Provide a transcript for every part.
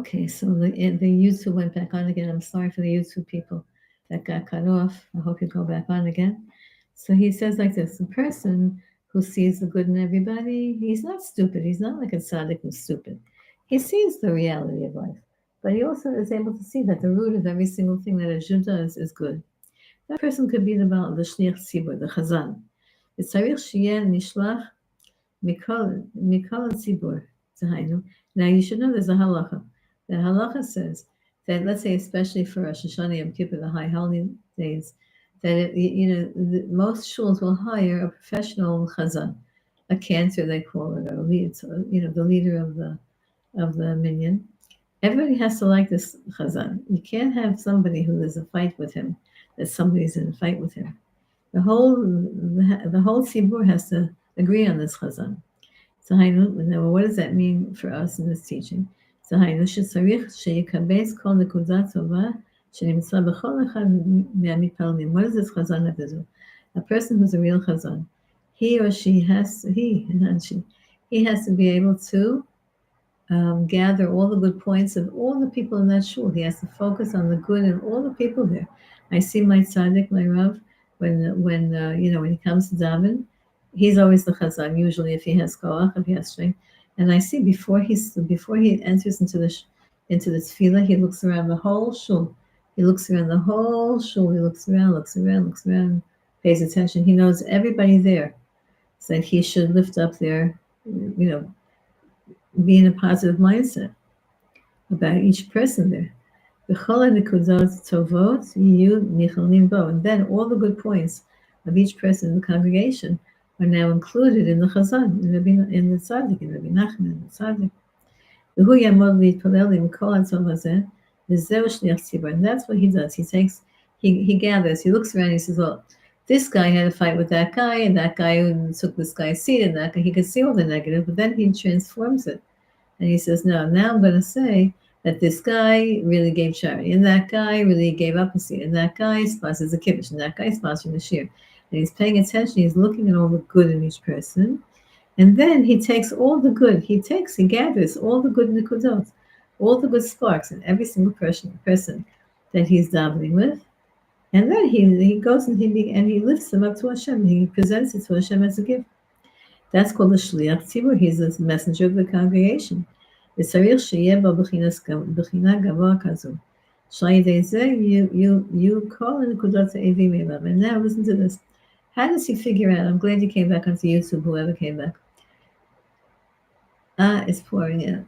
Okay, so the YouTube went back on again. I'm sorry for the YouTube people that got cut off. I hope you go back on again. So he says like this: the person who sees the good in everybody, he's not stupid. He's not like a tzaddik who's stupid. He sees the reality of life, but he also is able to see that the root of every single thing that a Jew does is good. That person could be the shliach tzibur, the chazan. וצריך שיהיה נשלח מכל הציבור. Now you should know there's a halacha. The halacha says that, let's say, especially for Rosh Hashanah, Yom Kippur, the high holy days, that most shuls will hire a professional chazan, a cantor they call it, or the leader of the minyan. Everybody has to like this chazan. You can't have somebody who there's a fight with him, that somebody's in a fight with him. The whole tzibur has to agree on this chazan. So, now, what does that mean for us in this teaching? So, שצריך שיקבץ כל נקודה טובה שנמצא בכל אחד מהמתפללים. What does this chazan have to do? A person who's a real chazan, he or she has to be able to gather all the good points of all the people in that shul. He has to focus on the good in all the people there. I see my tzaddik, my Rav, when he comes to daven, he's always the chazan. Usually, if he has koach, if he has strength, and I see before he enters into the tefillah, he looks around the whole shul. He looks around the whole shul. He looks around, pays attention. He knows everybody there, so that he should lift up their, be in a positive mindset about each person there. And then all the good points of each person in the congregation are now included in the chazan, in the tzaddik, in Rebbe Nachman, in the tzaddik. And that's what he does. He gathers, he looks around, he says, well, this guy had a fight with that guy, and that guy took this guy's seat, and that guy, he could see all the negative, but then he transforms it. And he says, no, now I'm going to say that this guy really gave charity, and that guy really gave up a seat, and that guy sponsors the kiddush, and that guy sponsors the shir. And he's paying attention, he's looking at all the good in each person, and then he takes all the good, he gathers all the good nikudot, all the good sparks in every single person that he's davening with, and then he goes and he lifts them up to Hashem, he presents it to Hashem as a gift. That's called the shliach tzibur. He's the messenger of the congregation. וצריך שיהיה בו בחינה גבוה כזו. שעל ידי זה יהיו כל הנקודות העבים אליו. And now listen to this. How does he figure out? I'm glad you came back onto YouTube, whoever came back. It's pouring out.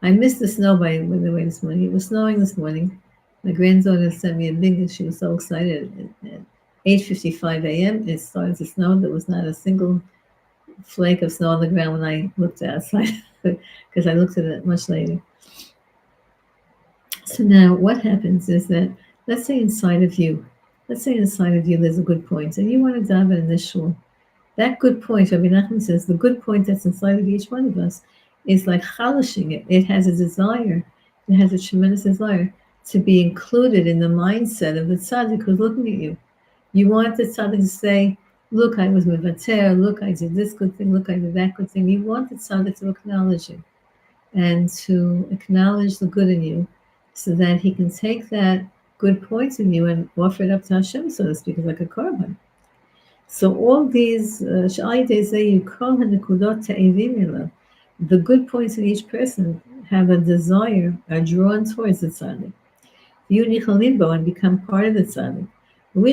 I missed the snow, by the way, this morning. It was snowing this morning. My granddaughter sent me a big, she was so excited. At 8:55 a.m., it started to snow. There was not a single flake of snow on the ground when I looked outside, because I looked at it much later. So now what happens is that, let's say inside of you there's a good point, and you want to daven in this shul. That good point, Rebbe Nachman says, the good point that's inside of each one of us is like chalashing it. It has a desire, it has a tremendous desire to be included in the mindset of the tzaddik who's looking at you. You want the tzaddik to say, look, I was mevater, look, I did this good thing, look, I did that good thing. You want the tzaddik to acknowledge you, and to acknowledge the good in you, so that he can take that good point in you and offer it up to Hashem, so to speak, like a korban. So all these, the good points in each person have a desire, are drawn towards the tzaddik. You nichalin and become part of the tzaddik. And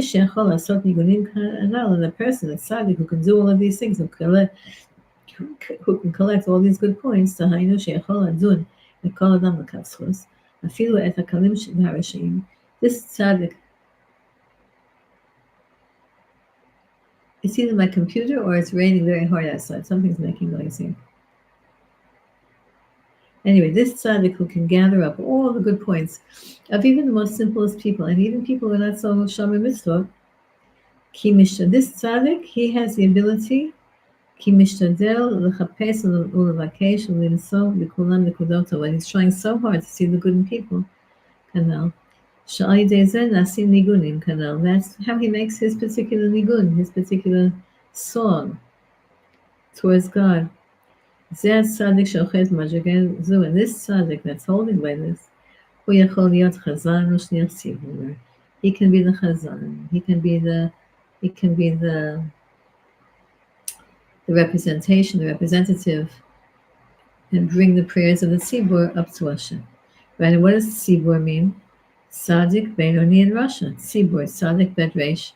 the person, the tzaddik, who can do all of these things, who can collect all these good points, this tzaddik, it's either my computer or it's raining very hard outside. Something's making noise here. Anyway, this tzaddik who can gather up all the good points of even the most simplest people, and even people who are not so shomer mitzvot, this tzaddik, he has the ability, when he's trying so hard to see the good in people, that's how he makes his particular nigun, his particular song towards God. Zeh tzaddik shochet madrigan zu, and this tzaddik that's holding by this, hu yachol liot chazan u'shliach tzibur. He can be the chazan. He can be the representation, the representative, and bring the prayers of the tzibur up to Hashem. Right? And what does tzibur mean? Tzaddik, Benoni, and Rasha. Tzibur, tzaddik, bet resh,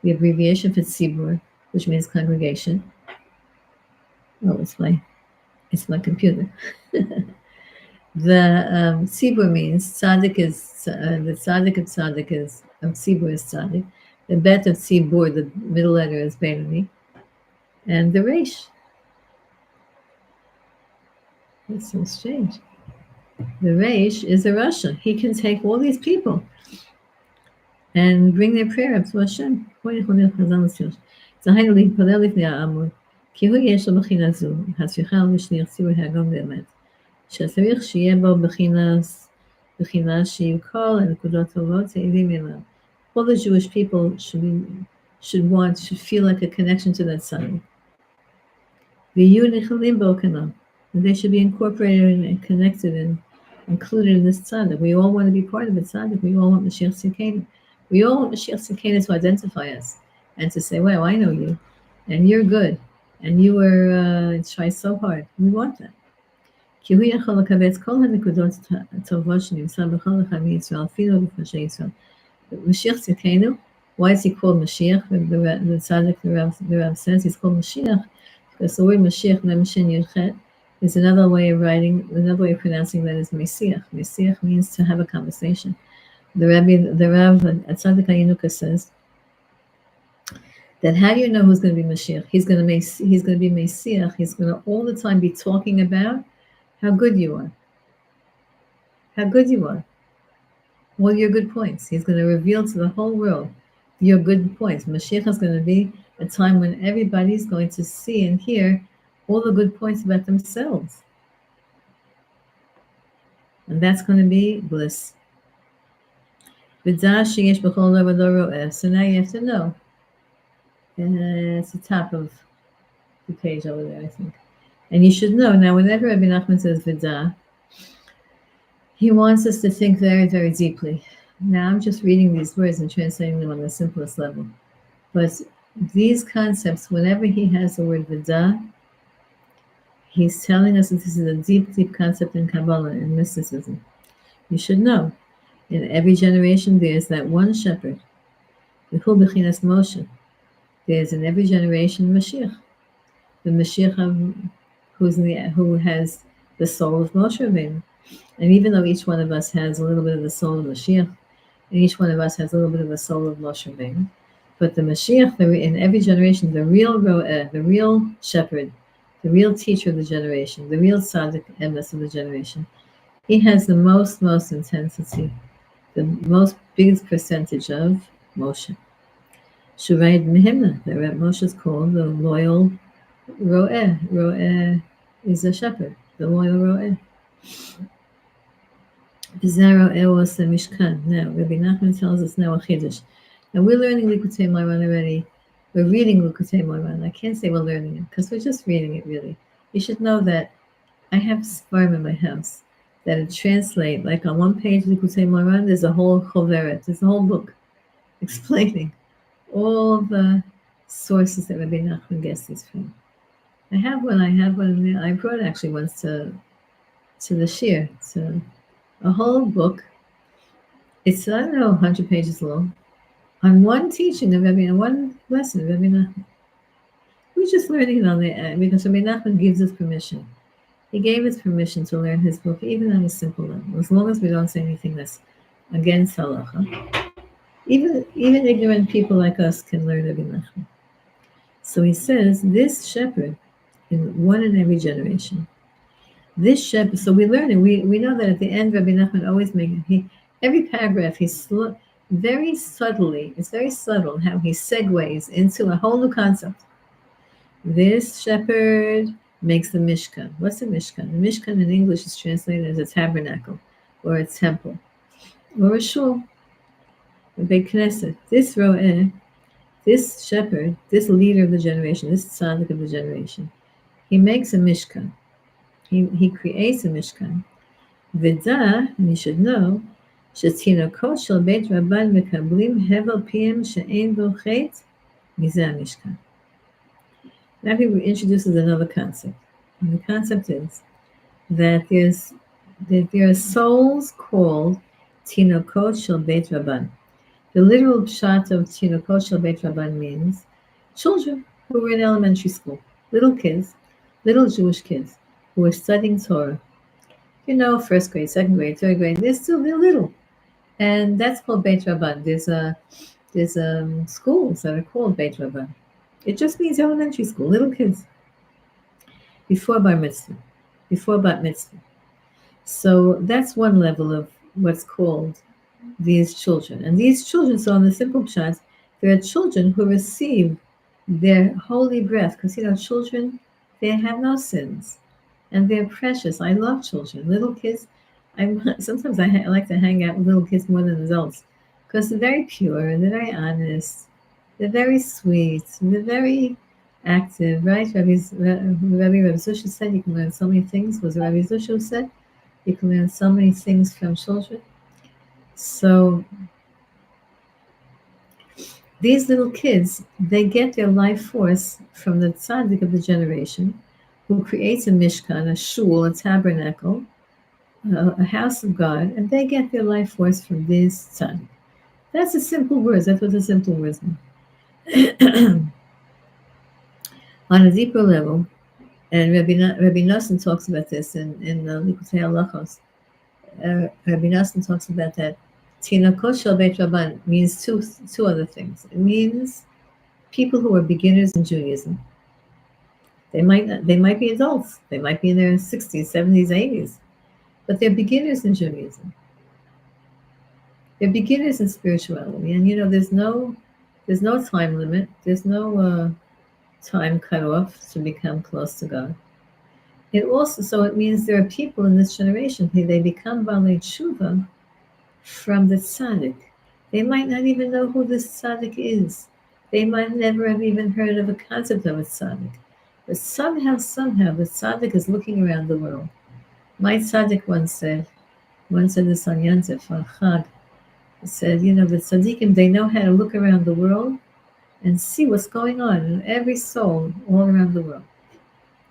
the abbreviation for tzibur, which means congregation. Oh, it's my computer. The tzibur means tzaddik is the tzaddik of tzibur is tzaddik. The bet of tzibur, the middle letter is Benoni, and the resh. That's so strange. The resh is a Rasha. He can take all these people and bring their prayer up to Hashem. שצריך שיהיה בו בחינה שיהיו כל הנקודות טובות העילים אליו. All the Jewish people should feel like a connection to that side. ויהיו נכללים בו כנ"ל. And they should be incorporated and connected and included in this tzaddik. We all want to be part of the tzaddik. We all want Mashiach Tzidkenu. We all want Mashiach Tzidkenu to identify us and to say, "Wow, I know you, and you're good, and you were try so hard." We want that. כי הוא יכול לקבץ כל הנקודות הטובות שנמצא בכל אחד מישראל, אפילו בפרשי ישראל. Mashiach Tzidkenu, why is he called Mashiach? The tzaddik, the Rav says he's called Mashiach because the word Mashiach, Memshin Yudchet, is another way of pronouncing that is Mesiach. Mesiach means to have a conversation. The Rav at Tzaddik HaYinuka says that how do you know who's going to be Mashiach? He's going to be Mesiach. He's going to all the time be talking about how good you are. How good you are. All your good points. He's going to reveal to the whole world your good points. Mashiach is going to be a time when everybody's going to see and hear all the good points about themselves. And that's going to be bliss. So now you have to know. It's the top of the page over there, I think. And you should know, now whenever Rebbe Nachman says Vidah, he wants us to think very, very deeply. Now I'm just reading these words and translating them on the simplest level. But these concepts, whenever he has the word Vidah, he's telling us that this is a deep, deep concept in Kabbalah and mysticism. You should know, in every generation there's that one shepherd, the Hu Bechinas Moshe. There's in every generation Mashiach, the Mashiach who has the soul of Moshe Rabbeinu. And even though each one of us has a little bit of the soul of Mashiach, and each one of us has a little bit of the soul of Moshe Rabbeinu, but the Mashiach, in every generation, the real Ro'eh, the real shepherd, the real teacher of the generation, the real tzaddik emes of the generation, he has the most intensity, the most biggest percentage of Moshe. Shuvayid Mehimna, that Moshe is called the loyal Ro'eh. Ro'eh is a shepherd, the loyal Ro'eh. Bizarro Eos Mishkan. Now, Rebbe Nachman tells us now a chiddush. Now, we're learning Likutei Moharan already. We're reading Likutei Moharan. I can't say we're learning it because we're just reading it, really. You should know that I have Sfarim in my house that translate, like on one page of Likutei Moharan, there's a whole choveret, there's a whole book explaining all the sources that Rebbe Nachman gets these from. I have one there. I brought actually once to the shir. It's a whole book. It's, I don't know, 100 pages long. On one teaching of Rebbe, one lesson of Rebbe Nachman. We're just learning it on the because Rebbe Nachman gives us permission. He gave us permission to learn his book, even on a simple level, as long as we don't say anything that's against halacha. Even ignorant people like us can learn Rebbe Nachman. So he says, this shepherd, one in every generation, this shepherd, so we learn it. We know that at the end, Rebbe Nachman always every paragraph, he's very subtly, it's very subtle how he segues into a whole new concept. This shepherd makes the Mishkan. What's a Mishkan? The Mishkan in English is translated as a tabernacle, or a temple, or a shul, a Beit Knesset. This Ro'eh, this shepherd, this leader of the generation, this tzaddik of the generation, he makes a Mishkan. He creates a Mishkan. V'da, and you should know, שתינוקות של בית רבן מקבלים הבל פיהם שאין בו חטא, מזה המשכן. Now he introduces another concept. And the concept is that there are souls called Tinokot Shel Beit Rabban. The literal pshat of Tinokot Shel Beit Rabban means children who were in elementary school, little kids, little Jewish kids who were studying Torah. You know, first grade, second grade, third grade, they're little. And that's called Beit Rabban. There's schools that are called Beit Rabban. It just means elementary school, little kids. Before bar mitzvah, before bat mitzvah. So that's one level of what's called these children. And these children, so on the simple pshat, there are children who receive their holy breath, because children, they have no sins, and they're precious. I love children, little kids. Sometimes I like to hang out with little kids more than adults, because they're very pure, and they're very honest, they're very sweet, and they're very active, right? Rabbi Zusha said you can learn so many things. Was Rabbi Zusha who said you can learn so many things from children? So these little kids, they get their life force from the tzaddik of the generation, who creates a mishkan, a shul, a tabernacle, a house of God, and they get their life force from this tzaddik. That's the simple words. That's what the simple words mean. On a deeper level, and Rebbe Nachman talks about this in Likutei Halachos. Rebbe Nachman talks about that. Tinokot Shel Beit Rabban means two other things. It means people who are beginners in Judaism. They might be adults. They might be in their 60s, 70s, 80s, but they're beginners in Judaism. They're beginners in spirituality, and there's no time limit. There's no time cut off to become close to God. It means there are people in this generation who they become Balei Tshuva from the tzaddik. They might not even know who this tzaddik is. They might never have even heard of a concept of a tzaddik. But somehow, the tzaddik is looking around the world. My tzaddik once said this on Yantif, on Chag, he said, the tzaddikim, they know how to look around the world and see what's going on in every soul all around the world.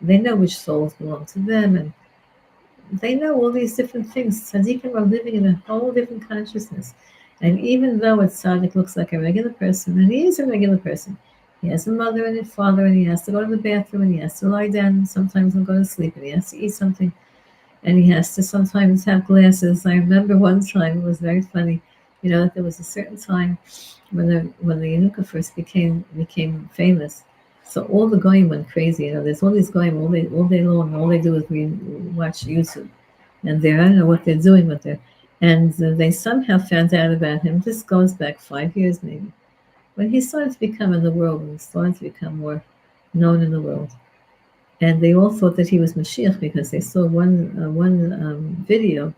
They know which souls belong to them, and they know all these different things. Tzaddikim are living in a whole different consciousness. And even though a tzaddik looks like a regular person, and he is a regular person, he has a mother and a father, and he has to go to the bathroom, and he has to lie down, and sometimes he'll go to sleep, and he has to eat something, and he has to sometimes have glasses. I remember one time, it was very funny, that there was a certain time when the Yanuka first became famous. So all the goyim went crazy. There's all these goyim all day long. All they do is watch YouTube, and I don't know what they're doing with it. And they somehow found out about him. This goes back 5 years maybe, when he started to become in the world, and started to become more known in the world. And they all thought that he was Mashiach because they saw one video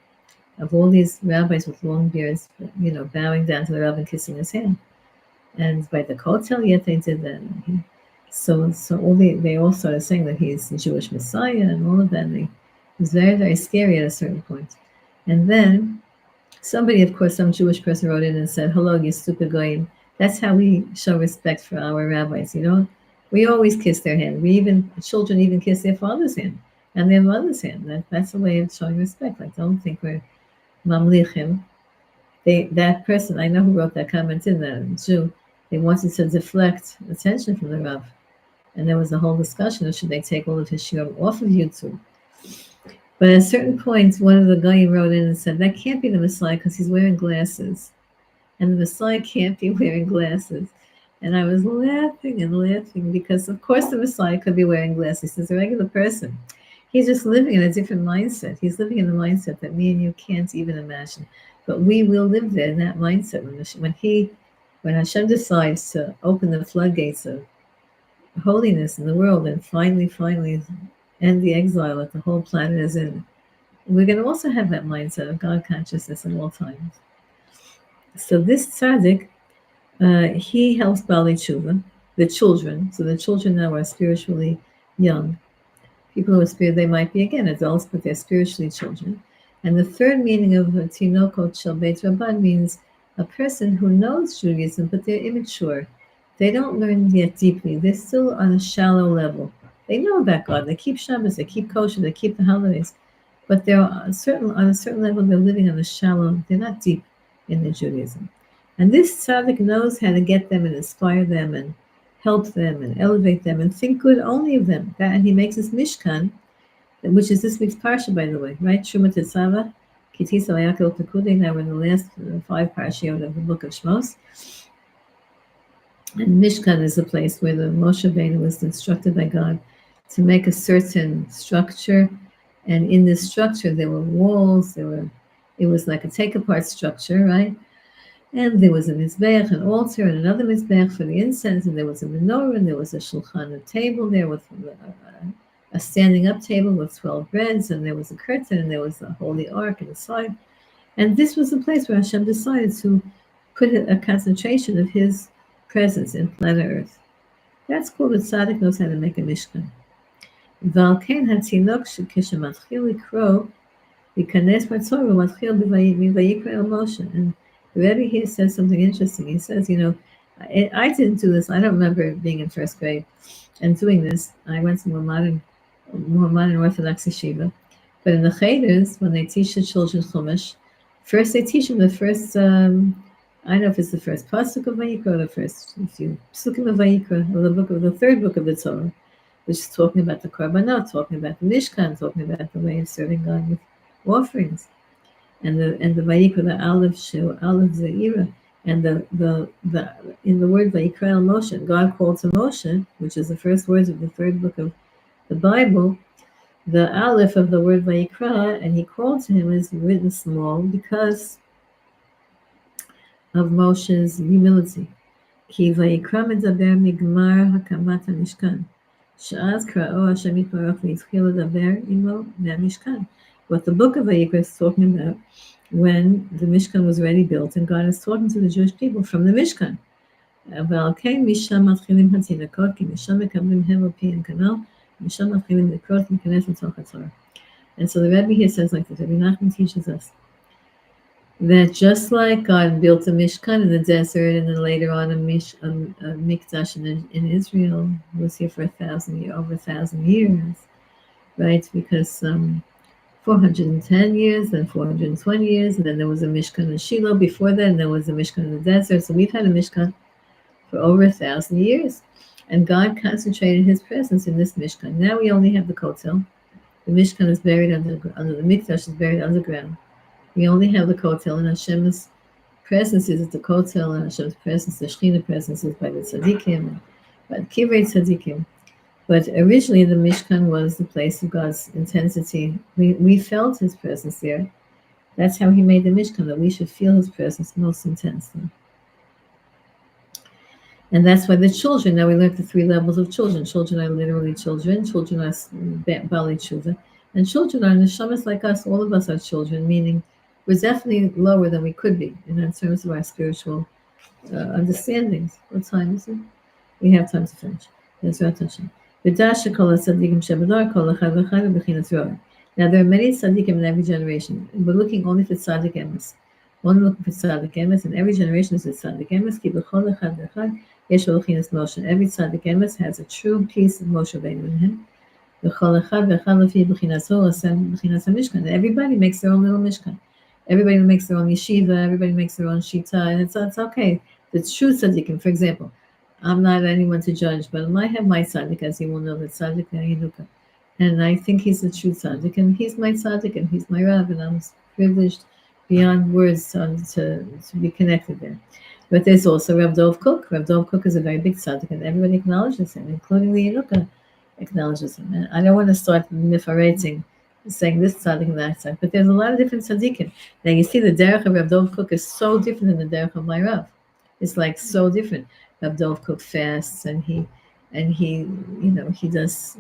of all these rabbis with long beards, bowing down to the rabbi and kissing his hand. And by the Kotel, yet they did that. So they all started saying that he's the Jewish Messiah and all of that. And it was very, very scary at a certain point. And then somebody, of course, some Jewish person wrote in and said, "Hello, you stupid goyim. That's how we show respect for our rabbis. We always kiss their hand. Children even kiss their father's hand and their mother's hand. That's a way of showing respect. Like, don't think we're mamlichim." That person, I know who wrote that comment in that Jew, they wanted to deflect attention from the Rav. And there was a whole discussion of should they take all of his shiurim off of YouTube. But at a certain point, one of the guys wrote in and said, that can't be the Messiah because he's wearing glasses. And the Messiah can't be wearing glasses. And I was laughing and laughing because, of course, the Messiah could be wearing glasses. He's a regular person. He's just living in a different mindset. He's living in a mindset that me and you can't even imagine. But we will live there in that mindset when Hashem decides to open the floodgates of holiness in the world and finally end the exile that the whole planet is in. We're going to also have that mindset of God consciousness at all times. So this tzaddik, he helps Balei Tshuva, the children. So the children now are spiritually young. People who are spirit, they might be again adults, but they're spiritually children. And the third meaning of Tinokot Shel Beit Rabban means a person who knows Judaism, but they're immature. They don't learn yet deeply. They're still on a shallow level. They know about God. They keep Shabbos. They keep kosher. They keep the holidays. But they're on a certain level. They're living on a shallow. They're not deep in their Judaism. And this tzaddik knows how to get them and inspire them and help them and elevate them and think good only of them. And he makes his mishkan, which is this week's parsha, by the way, right? Shuma Tetzava, Kitisa Vayakil Pekudei. Now we're in the last 5 parashiyot of the book of Shmos. And Mishkan is a place where the Moshe Rabbeinu was instructed by God to make a certain structure. And in this structure, there were walls. It was like a take-apart structure, right? And there was a mizbeach, an altar, and another mizbeach for the incense, and there was a menorah, and there was a shulchan, a table there with a standing-up table with 12 breads, and there was a curtain, and there was a holy ark on the side. And this was the place where Hashem decided to put a concentration of His presence in planet Earth. That's called a tzaddik knows how to make a mishkan. V'alken hatzinok shematchil likro v'kanes b'tzorah matchil b'vayikra el Moshe. And the Rebbe here says something interesting. He says, I didn't do this. I don't remember being in first grade and doing this. I went to more modern Orthodox yeshiva. But in the Cheders, when they teach the children Chumash, first they teach them the first, I don't know if it's the first pasuk of Vayikra or the first few psukim of Vayikra, or the third book of the Torah, which is talking about the korbanot, talking about the mishkan, talking about the way of serving God with offerings. And the Vayikra, the Aleph Zeira, and the in the word Vayikra el Moshe, God called to Moshe, which is the first words of the third book of the Bible. The Aleph of the word Vayikra, and he called to him, is written small because of Moshe's humility. Ki Vayikra medaber migmar hakamat hamishkan, she'az kra'o Hashem yitbarach v'yitchil ledaber imo me'hamishkan. What the book of Vayikra is talking about, when the Mishkan was already built, and God is talking to the Jewish people from the Mishkan. And so the Rebbe here says like this. Rebbe Nachman teaches us that just like God built a Mishkan in the desert, and then later on a Mikdash in Israel, was here for over 1,000 years, right? Because 410 years, then 420 years, and then there was a Mishkan in Shiloh before that, and there was a Mishkan in the desert. So we've had a Mishkan for over 1,000 years. And God concentrated His presence in this Mishkan. Now we only have the Kotel. The Mishkan is buried under the Mikdash is buried underground. We only have the Kotel, and Hashem's presence is at the Kotel, and Hashem's presence, the Shekhinah presence, is by the Tzaddikim, and by the Kivrei Tzaddikim. But originally, the Mishkan was the place of God's intensity. We felt His presence there. That's how He made the Mishkan, that we should feel His presence most intensely. And that's why the children, now we learned the 3 levels of children. Children are literally children. Children are Bali Tshuva. And children are neshamas like us. All of us are children, meaning we're definitely lower than we could be in terms of our spiritual understandings. What time is it? We have time to finish. That's our attention. Now there are many tzaddikim in every generation. We're looking only for tzaddik emes. Only looking for tzaddik emes, and every generation is a tzaddik emes. Every tzaddik emes has a true piece of Moshe Rabbeinu in him. Everybody makes their own little mishkan. Everybody makes their own yeshiva. Everybody makes their own shita, and it's okay. The true tzaddikim, for example, I'm not anyone to judge, but I have my tzaddik, as you will know, the tzaddik Yehuda. And I think he's a true tzaddik, and he's my tzaddik, and he's my Rav, and I'm privileged beyond words to be connected there. But there's also Reb Dov Cook. Reb Dov Cook is a very big tzaddik, and everybody acknowledges him, including the Yehuda acknowledges him. And I don't want to start mifarating, saying this tzaddik and that tzaddik, but there's a lot of different tzaddikim. Now you see the derech of Reb Dov Cook is so different than the derech of my Rav. It's like so different. Reb Dov Cook fasts, and he does,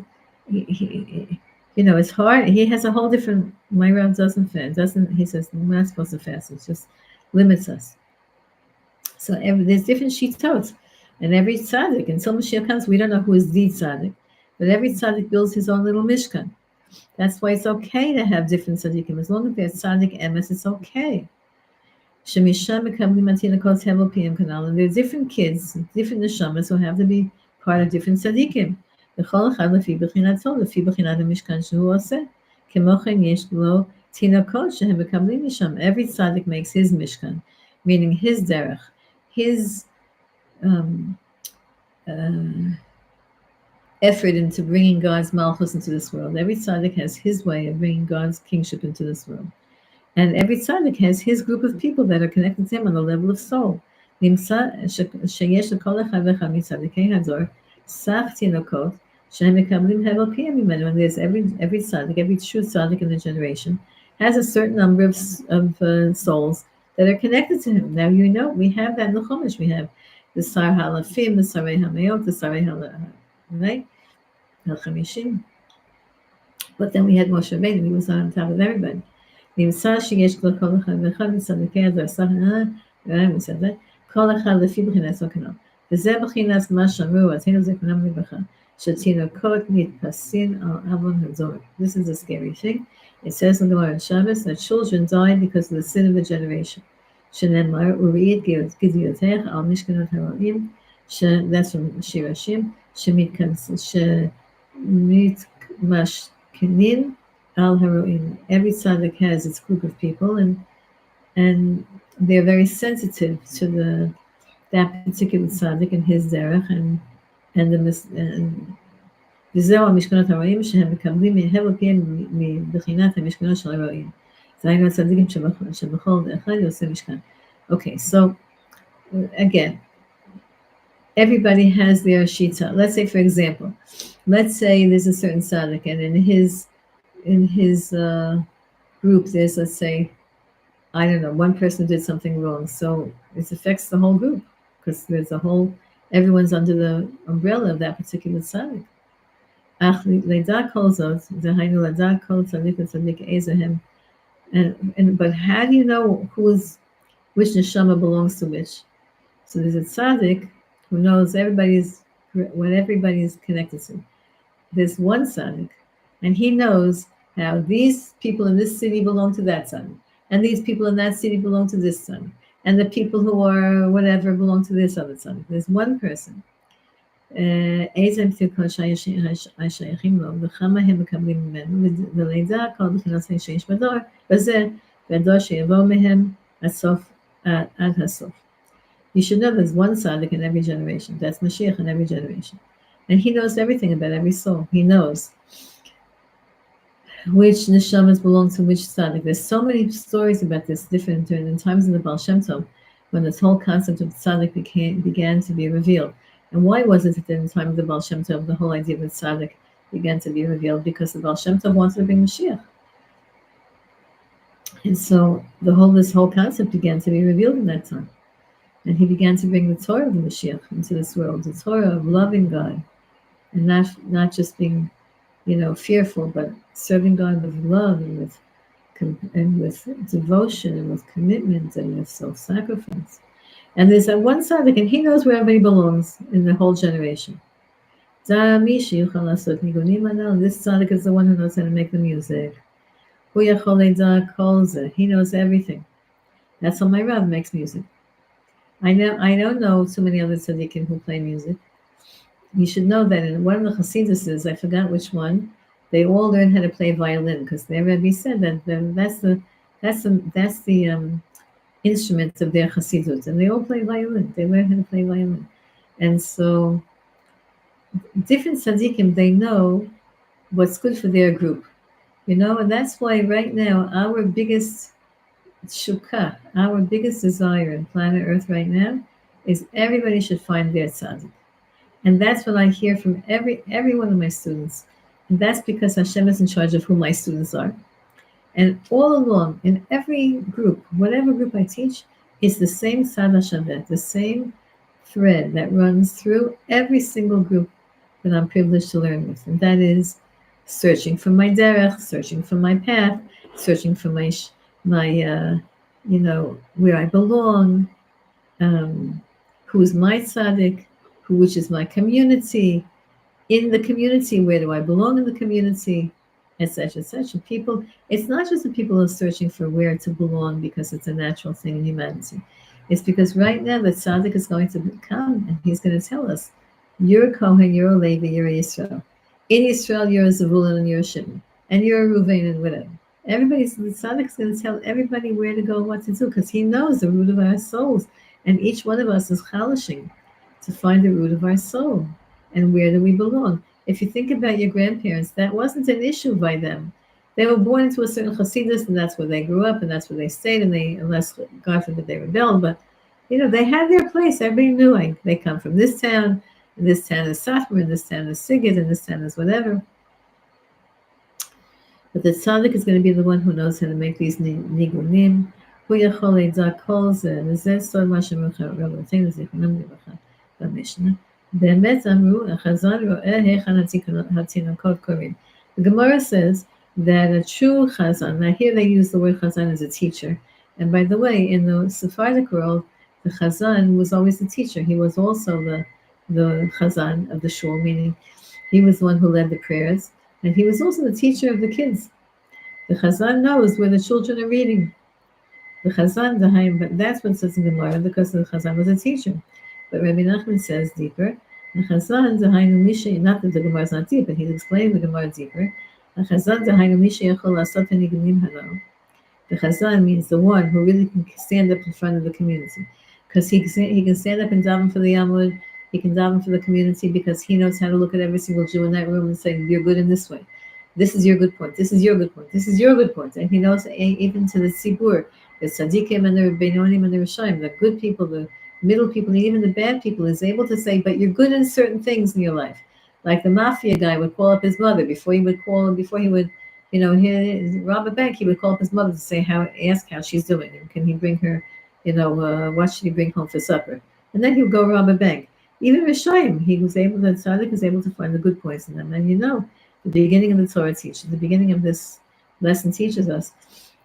it's hard. He has a whole different, my Rav doesn't fast, he says, we're not supposed to fast, it just limits us. So there's different shitot, and every tzaddik, until Mashiach comes, we don't know who is the tzaddik, but every tzaddik builds his own little mishkan. That's why it's okay to have different tzaddikim. As long as they're tzaddik emes, it's okay. Shemisha mekablim atinakot hevel piyam kanal. And there are different kids, different neshamas who have to be part of different tzaddikim. V'chol echad lefi b'chinato, lefi b'chinat hamishkan shehu oseh. Kemo chen yesh lo tinakot shehem mekablim misham. Every tzaddik makes his mishkan, meaning his derech, his effort into bringing God's malchus into this world. Every tzaddik has his way of bringing God's kingship into this world. And every tzaddik has his group of people that are connected to him on the level of soul. There's every tzaddik, every true tzaddik in the generation has a certain number of souls that are connected to him. Now you know we have that in the Chumash. We have the Sar Halafim, the Sarei Hamayot, the Sarei right? Hamishim. But then we had Moshe Rabbeinu. He was on top of everybody. נמצא שיש כל אחד ואחד מצדיקי הדרסה, מצד זה, כל אחד לפי בחינתו כנ"ל. וזה בחינת מה שאמרו, עתינו זיכרונם לברכה, שתינוקות נתפסים על עוון הדור. This is a scary thing. It says in the Gemara in Shabbos that children died because of the sin of the generation. שנאמר, וראית גדיותיך על משכנות הרועים, that's from שיר השירים, שמתמשכנים Every tzaddik has its group of people, and they're very sensitive to that particular tzaddik and his derech, and וזהו המשכנות הרועים שהם מקבלים מהבל פיהם מבחינת המשכנות של הרועים. זה היינו הצדיקים שבכל אחד יעשה משכן. Okay, so again, everybody has their shita. Let's say, for example, let's say there's a certain tzaddik, and in his group, there's, let's say, I don't know, one person did something wrong, so it affects the whole group because there's a whole, everyone's under the umbrella of that particular tzaddik. But how do you know which neshama belongs to which? So there's a tzaddik who knows what everybody's connected to. There's one tzaddik, and he knows how these people in this city belong to that tzaddik, and these people in that city belong to this tzaddik, and the people who are whatever belong to this other tzaddik. There's one person. You should know there's one tzaddik in every generation. That's Mashiach in every generation. And he knows everything about every soul. He knows which neshamas belong to which tzaddik. There's so many stories about this different in times of the Baal Shem Tov, when this whole concept of tzaddik began to be revealed. And why was it that in the time of the Baal Shem Tov, the whole idea of tzaddik began to be revealed? Because the Baal Shem Tov wanted to bring Mashiach. And so this whole concept began to be revealed in that time. And he began to bring the Torah of the Mashiach into this world, the Torah of loving God, and not just being, fearful, but serving God with love and with devotion and with commitment and with self-sacrifice. And there's that one tzaddik, and he knows where everybody belongs in the whole generation. This tzaddik is the one who knows how to make the music. He knows everything. That's how my Rav makes music. I don't know too many other tzaddikim who play music. You should know that in one of the Chassidus, I forgot which one, they all learned how to play violin because their Rebbe said that that's the instrument of their Chassidut, and they all play violin. They learn how to play violin, and so different tzaddikim, they know what's good for their group, and that's why right now our biggest shukah, our biggest desire in planet Earth right now is everybody should find their tzaddik. And that's what I hear from every one of my students. And that's because Hashem is in charge of who my students are. And all along, in every group, whatever group I teach, it's the same Sada Shabbat, the same thread that runs through every single group that I'm privileged to learn with. And that is searching for my derech, searching for my path, searching for my where I belong, who's my tzaddik, which is my community. In the community, where do I belong in the community? etc., etc. People, it's not just that people are searching for where to belong because it's a natural thing in humanity. It's because right now the tzaddik is going to come and he's going to tell us, you're a Kohen, you're a Levi, you're a Yisrael. In Israel, you're a Zavulun and you're a Shimon, and you're a Ruvain and whatever. Everybody's the tzaddik is going to tell everybody where to go and what to do because he knows the root of our souls, and each one of us is chalashing to find the root of our soul and where do we belong. If you think about your grandparents, that wasn't an issue by them. They were born into a certain chasidus, and that's where they grew up, and that's where they stayed, and they, unless God forbid they rebelled, but they had their place. Everybody knew they come from this town, and this town is Satmar, and this town is Sigid, and this town is whatever. But the tzaddik is going to be the one who knows how to make these nigunim. Hu yachol leidah kol zeh, v'zeh sod ma she'omer Rabbeinu zichronam livracha b'Mishnah. באמת אמרו, החזן רואה היכן התינוקות קוראים. The Gemara says that a true chazan, now here they use the word chazan as a teacher, and by the way, in the Sephardic world, the chazan was always the teacher. He was also the chazan of the shul, meaning he was the one who led the prayers, and he was also the teacher of the kids. The chazan knows where the children are reading. The chazan, but that's what it says in Gemara, because the chazan was a teacher. But Rebbe Nachman says deeper, the chazan, not that the Gemara is not deep, but he's explaining the Gemara deeper. The chazan means the one who really can stand up in front of the community, because he can stand up and daven for the Yamud, he can daven for the community, because he knows how to look at every single Jew in that room and say, you're good in this way. This is your good point. This is your good point. This is your good point. And he knows even to the tzibur, the tzaddikim and the beinonim and the rishayim, the good people, the middle people, and even the bad people, is able to say, but you're good in certain things in your life. Like the mafia guy would call up his mother before he would rob a bank. He would call up his mother to say ask how she's doing, and can he bring her, what should he bring home for supper? And then he would go rob a bank. Even Rishayim, the tzaddik is able to find the good points in them. And the beginning of the Torah teaches, the beginning of this lesson teaches us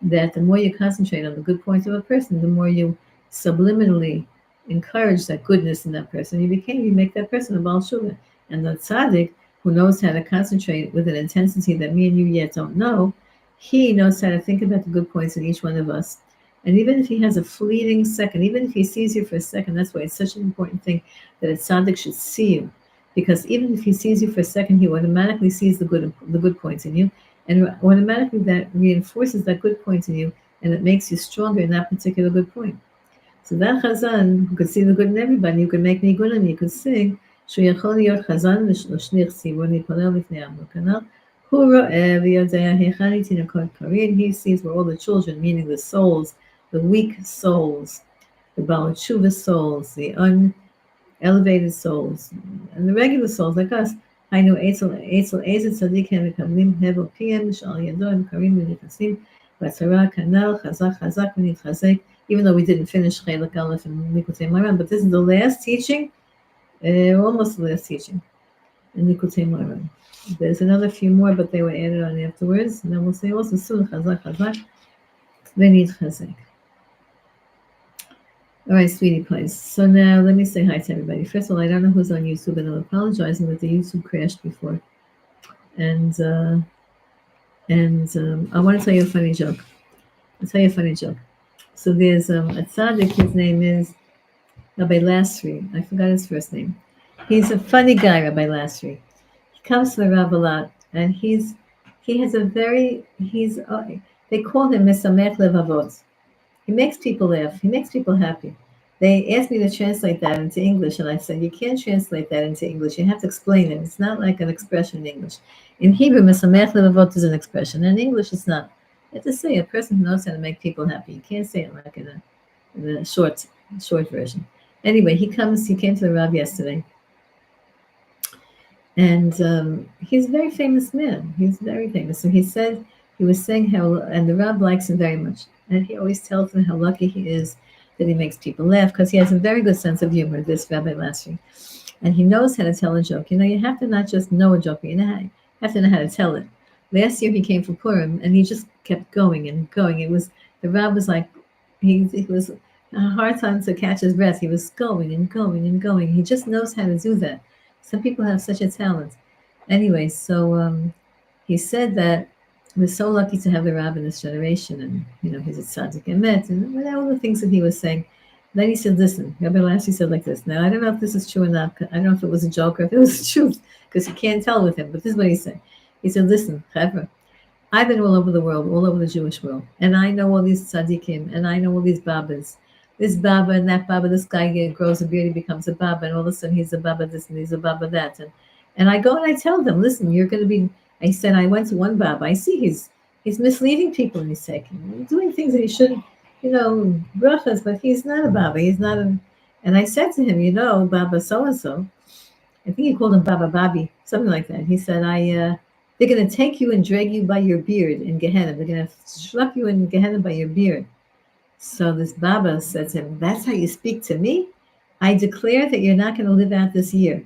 that the more you concentrate on the good points of a person, the more you subliminally encourage that goodness in that person. You make that person a Baal Shuvah. And the tzaddik, who knows how to concentrate with an intensity that me and you yet don't know, he knows how to think about the good points in each one of us. And even if he has a fleeting second, even if he sees you for a second, that's why it's such an important thing that a tzaddik should see you. Because even if he sees you for a second, he automatically sees the good points in you, and automatically that reinforces that good point in you, and it makes you stronger in that particular good point. So that chazan, who could see the good in everybody, you could make nigunim, you could sing, שהוא יכול להיות חזן ושליח ציבור להתפלל לפני עמו כנ"ל, הוא רואה ויודע היכן התינוקות קוראים, he sees where all the children, meaning the souls, the weak souls, the Baal Tshuva souls, the unelevated souls, and the regular souls like us, היינו אצל איזה צדיק הם מקבלים הבל פיהם, שעל ידו הם קוראים ונכנסים, והצרה כנ"ל חזק ונתחזק, even though we didn't finish Chelek Aleph and Likutei Moharan, but this is the last teaching, almost the last teaching in Likutei Moharan. There's another few more, but they were added on afterwards, and then we'll say also soon, Chazak, V'nitchazek. All right, sweetie pies. So now let me say hi to everybody. First of all, I don't know who's on YouTube, and I'm apologizing that the YouTube crashed before. And I want to tell you a funny joke. I'll tell you a funny joke. So there's a tzaddik, his name is Rabbi Lasri. I forgot his first name. He's a funny guy, Rabbi Lasri. He comes to the Rav a lot, and they call him Mesamech Levavot. He makes people laugh. He makes people happy. They asked me to translate that into English, and I said, you can't translate that into English. You have to explain it. It's not like an expression in English. In Hebrew, Mesamech Levavot is an expression. In English, it's not. You have to say a person who knows how to make people happy. You can't say it like in a short version. Anyway, he came to the Rav yesterday. And he's a very famous man. He's very famous. So he was saying how, and the Rav likes him very much. And he always tells him how lucky he is that he makes people laugh, because he has a very good sense of humor, this Rabbi Lasri. And he knows how to tell a joke. You have to not just know a joke, but you have to know how to tell it. Last year he came for Purim, and he just kept going and going. The Rav was like, it was a hard time to catch his breath. He was going and going and going. He just knows how to do that. Some people have such a talent. Anyway, so he said that we're so lucky to have the Rav in this generation, and he's a tzaddik emet, and all the things that he was saying. Then he said, "Listen," Rabbi Lassie said like this. Now I don't know if this is true or not. I don't know if it was a joke or if it was the truth, because you can't tell with him. But this is what he said. He said, "Listen, Chevra, I've been all over the world, all over the Jewish world, and I know all these tzaddikim, and I know all these babas. This baba and that baba, this guy grows a beard, he becomes a baba, and all of a sudden he's a baba this and he's a baba that. And I go and I tell them, listen, you're going to be," I said, I went to one baba, I see he's misleading people in his taking, doing things that he shouldn't, brachas, but he's not a baba, he's not a, and I said to him, baba so-and-so, I think he called him Baba Babi, something like that. He said, they're going to take you and drag you by your beard in Gehenna. They're going to schlep you in Gehenna by your beard. So this Baba said to him, that's how you speak to me? I declare that you're not going to live out this year.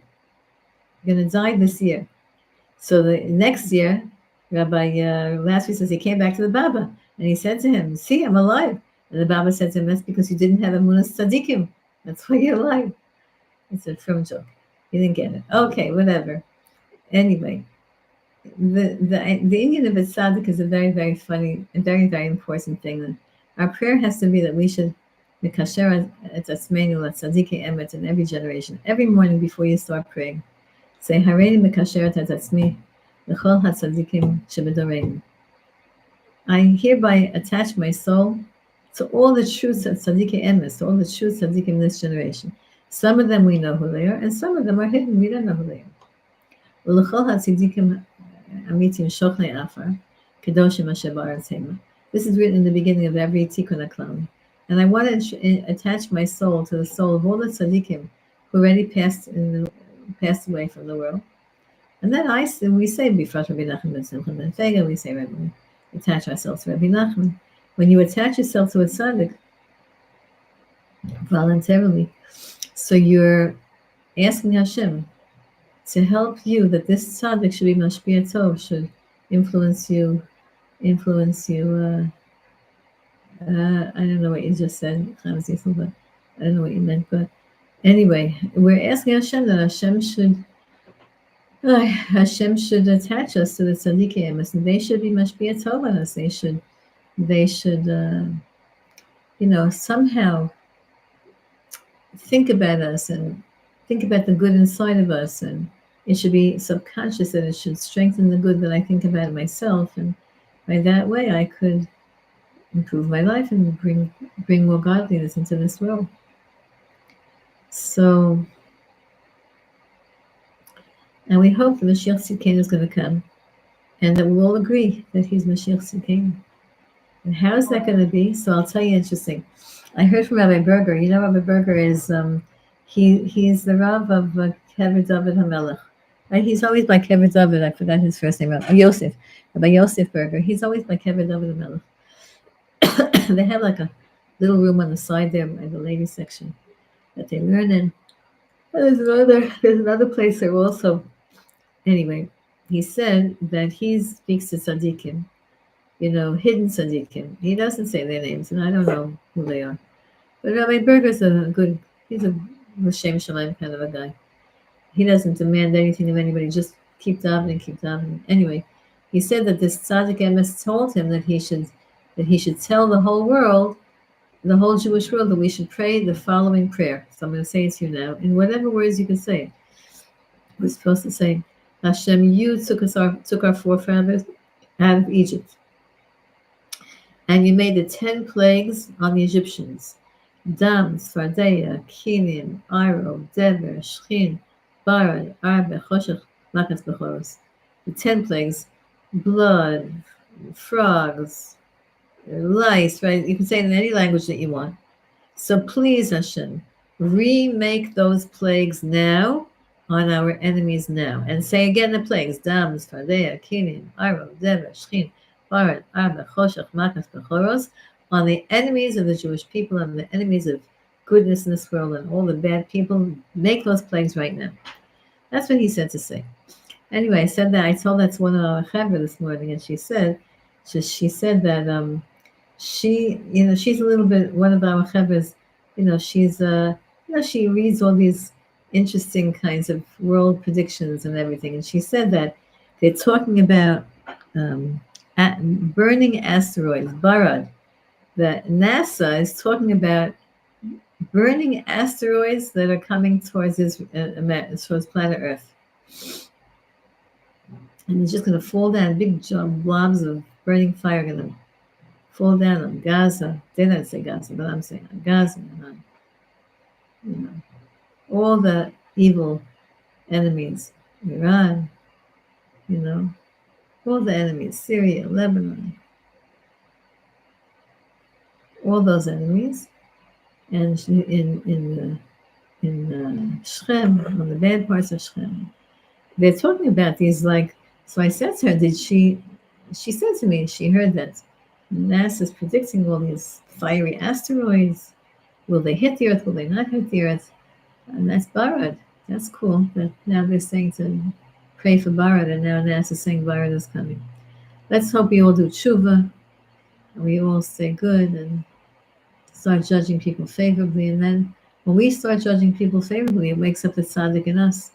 You're going to die this year. So the next year, Rabbi last week says he came back to the Baba and he said to him, see, I'm alive. And the Baba said to him, that's because you didn't have Emunas Tzadikim. That's why you're alive. It's a from joke. You didn't get it. Okay, whatever. Anyway, the Indian of a tzaddik is a very, very funny and very, very important thing. Our prayer has to be that we should mekasher et atzmeinu latzadikei emet in every generation. Every morning before you start praying, say Hareini mekasher et atzmi l'chol hatzadikim shebedoreinu. I hereby attach my soul to all the truths of tzadikei emet, to all the truths of tzaddikim in this generation. Some of them we know who they are, and some of them are hidden. We don't know who they are. This is written in the beginning of every Tikkun HaKlal. And I want to attach my soul to the soul of all the tzaddikim who already passed away from the world. And then we say, Bifrat Rebbe Nachman ben Simcha ben Fega, we say, we attach ourselves to Rebbe Nachman. When you attach yourself to a tzaddik voluntarily, so you're asking Hashem to help you that this tzaddik should be mashpia tov, should influence you. I don't know what you just said, but I don't know what you meant. But anyway, we're asking Hashem that Hashem should attach us to the tzaddikim, and they should be mashpia tov on us. They should, somehow think about us and think about the good inside of us, and it should be subconscious that it should strengthen the good that I think about myself, and by that way I could improve my life and bring more godliness into this world. So, and we hope that Mashiach Tzidkenu is going to come, and that we'll all agree that he's Mashiach Tzidkenu. And how is that going to be? So I'll tell you interesting. I heard from Rabbi Berger. Rabbi Berger is he's the Rav of Kever David HaMelech. Right? He's always by Kever David. I forgot his first name. Yosef. Rabbi Yosef Berger. He's always by Kever David HaMelech. They have like a little room on the side there by the ladies section that they learn in. And there's another place there also. Anyway, he said that he speaks to tzaddikim, hidden tzaddikim. He doesn't say their names, and I don't know who they are. But Rabbi Berger's he's a L'Shem Shamayim kind of a guy. He doesn't demand anything of anybody, just keep davening. Anyway, he said that this tzaddik emes told him that he should tell the whole world, the whole Jewish world, that we should pray the following prayer. So I'm going to say it to you now, in whatever words you can say it. We're supposed to say, Hashem, you took our forefathers out of Egypt, and you made the 10 plagues on the Egyptians. Dam, Sfardeya, Kinim, Iro, Dever, Shchin, Barad, Arbe, Choshech, Makas, Bechoros. The 10 plagues, blood, frogs, lice, right? You can say it in any language that you want. So please, Hashem, remake those plagues now on our enemies now. And say again the plagues, Dam, Sfardeya, Kinim, Iro, Dever, Shchin, Barad, Arbe, Choshech, Makas, Bechoros, on the enemies of the Jewish people and the enemies of goodness in this world and all the bad people. Make those plagues right now. That's what he said to say. Anyway, I said that. I told that to one of our chavra this morning, and she said that she's a little bit one of our chavras. She reads all these interesting kinds of world predictions and everything, and she said that they're talking about burning asteroids, Barad. That NASA is talking about burning asteroids that are coming towards towards planet Earth, and it's just going to fall down. Big blobs of burning fire are going to fall down on Gaza. They don't say Gaza, but I'm saying on Gaza, and on, all the evil enemies, Iran, all the enemies, Syria, Lebanon, all those enemies, and in Shechem, on the bad parts of Shechem, they're talking about these like. So I said to her, did she? She said to me, she heard that NASA is predicting all these fiery asteroids. Will they hit the Earth? Will they not hit the Earth? And that's Barad. That's cool. That now they're saying to pray for Barad, and now NASA's saying Barad is coming. Let's hope we all do tshuva, and we all stay good, and start judging people favorably. And then when we start judging people favorably, it wakes up the tzaddik in us.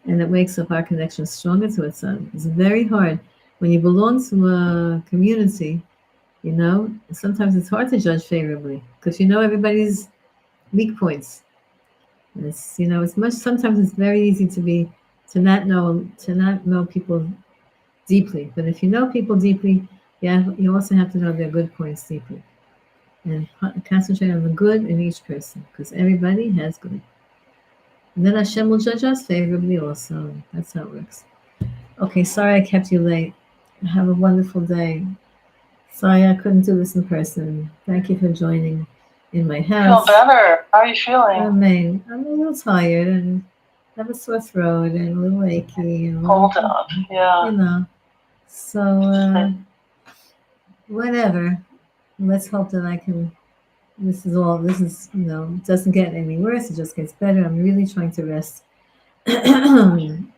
And it wakes up our connection stronger to it. So it's very hard. When you belong to a community, sometimes it's hard to judge favorably because everybody's weak points. And it's much. Sometimes it's very easy to not know people deeply. But if you know people deeply, you also have to know their good points deeply, and concentrate on the good in each person because everybody has good. And then Hashem will judge us favorably also. That's how it works. Okay, sorry I kept you late. Have a wonderful day. Sorry I couldn't do this in person. Thank you for joining in my house. Feel better. How are you feeling? I'm a little tired and have a sore throat and a little achy. And Cold out, yeah. So, whatever. Let's hope that I can. This is, doesn't get any worse. It just gets better. I'm really trying to rest and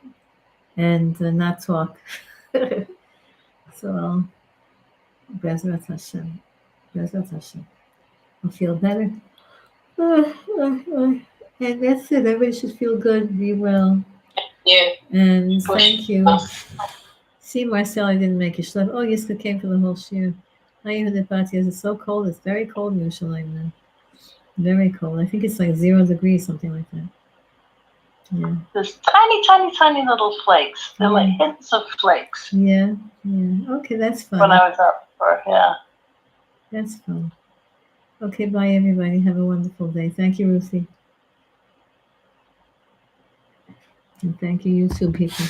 not talk. So I'll, Bezrat Hashem. I'll feel better. And that's it. Everybody should feel good, be well. Yeah. And thank you. See, Marcel, I didn't make you schlep. Oh, Yiska came for the whole shiur. It's so cold. It's very cold in Yerushalayim now. Very cold. I think it's like 0 degrees, something like that. Yeah. There's tiny little flakes. They're like hints of flakes. Yeah. Okay, that's fun. When I was up for, That's fun. Okay, bye everybody. Have a wonderful day. Thank you, Ruthie. And thank you, YouTube people.